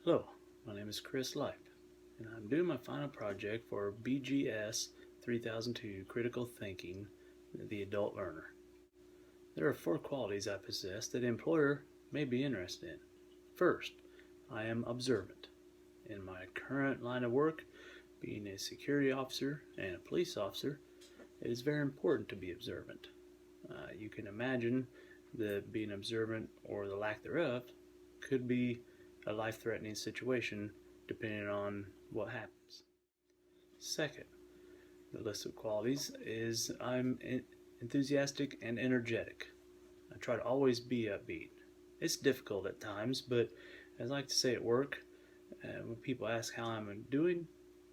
Hello, my name is Chris Life, and I'm doing my final project for BGS 3002 Critical Thinking, the Adult Learner. There are 4 qualities I possess that an employer may be interested in. First, I am observant. In my current line of work, being a security officer and a police officer, it is very important to be observant. You can imagine that being observant, or the lack thereof, could be a life-threatening situation depending on what happens. Second, the list of qualities is I'm enthusiastic and energetic. I try to always be upbeat. It's difficult at times, but as I like to say at work, when people ask how I'm doing,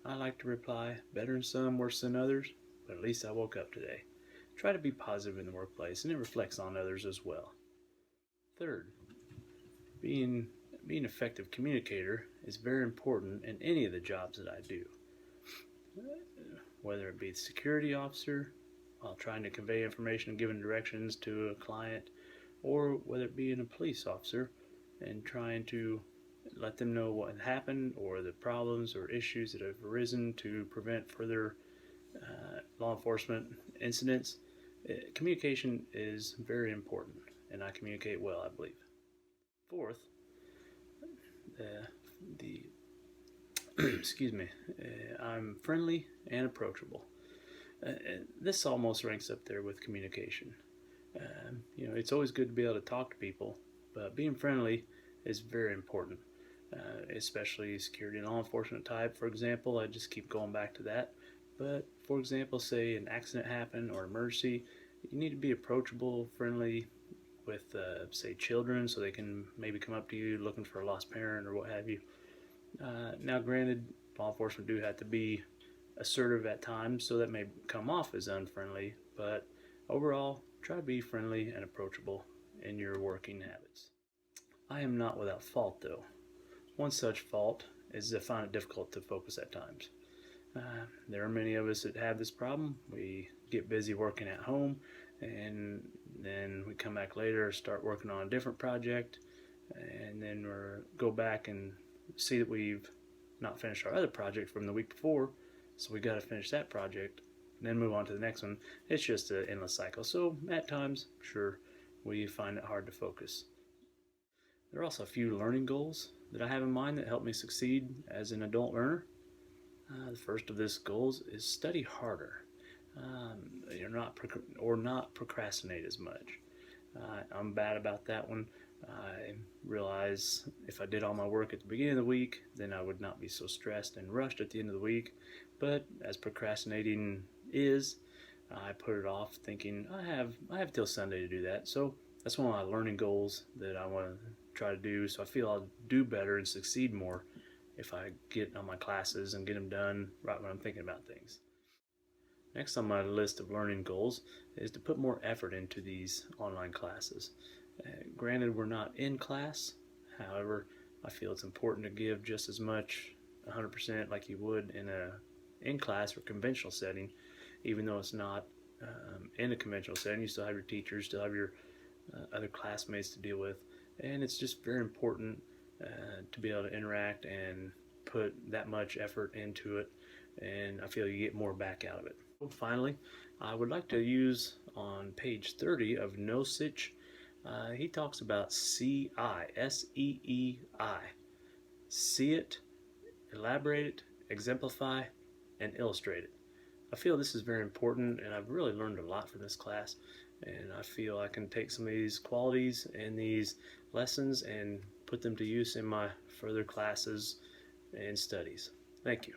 I like to reply, better than some, worse than others, but at least I woke up today. Try to be positive in the workplace, and it reflects on others as well. Third, being an effective communicator is very important in any of the jobs that I do. Whether it be the security officer, while trying to convey information and giving directions to a client, or whether it be in a police officer and trying to let them know what had happened or the problems or issues that have arisen to prevent further law enforcement incidents. Communication is very important, and I communicate well, I believe. Fourth, I'm friendly and approachable. This almost ranks up there with communication. It's always good to be able to talk to people, but being friendly is very important, especially security and law enforcement type. For example, I just keep going back to that. But for example, say an accident happened or emergency, you need to be approachable, friendly with, say, children, so they can maybe come up to you looking for a lost parent or what have you. Now, granted, law enforcement do have to be assertive at times, so that may come off as unfriendly, but overall, try to be friendly and approachable in your working habits. I am not without fault, though. One such fault is I find it difficult to focus at times. There are many of us that have this problem. We get busy working at home, and then we come back later, start working on a different project, and then we go back and see that we've not finished our other project from the week before, so we got to finish that project and then move on to the next one. It's just an endless cycle. So at times, sure, we find it hard to focus. There are also a few learning goals that I have in mind that help me succeed as an adult learner. The first of these goals is study harder, not procrastinate as much. I'm bad about that one. I realize if I did all my work at the beginning of the week, then I would not be so stressed and rushed at the end of the week. But as procrastinating is, I put it off thinking I have till Sunday to do that. So that's one of my learning goals that I want to try to do, so I feel I'll do better and succeed more if I get on my classes and get them done right when I'm thinking about things. Next on my list of learning goals is to put more effort into these online classes. Granted, we're not in class. However, I feel it's important to give just as much 100% like you would in a in-class or conventional setting, even though it's not in a conventional setting. You still have your teachers, still have your other classmates to deal with, and it's just very important to be able to interact and put that much effort into it, and I feel you get more back out of it. Finally, I would like to use on page 30 of Nosich. He talks about CI, S-E-E-I. See it, elaborate it, exemplify, and illustrate it. I feel this is very important, and I've really learned a lot from this class, and I feel I can take some of these qualities and these lessons and put them to use in my further classes and studies. Thank you.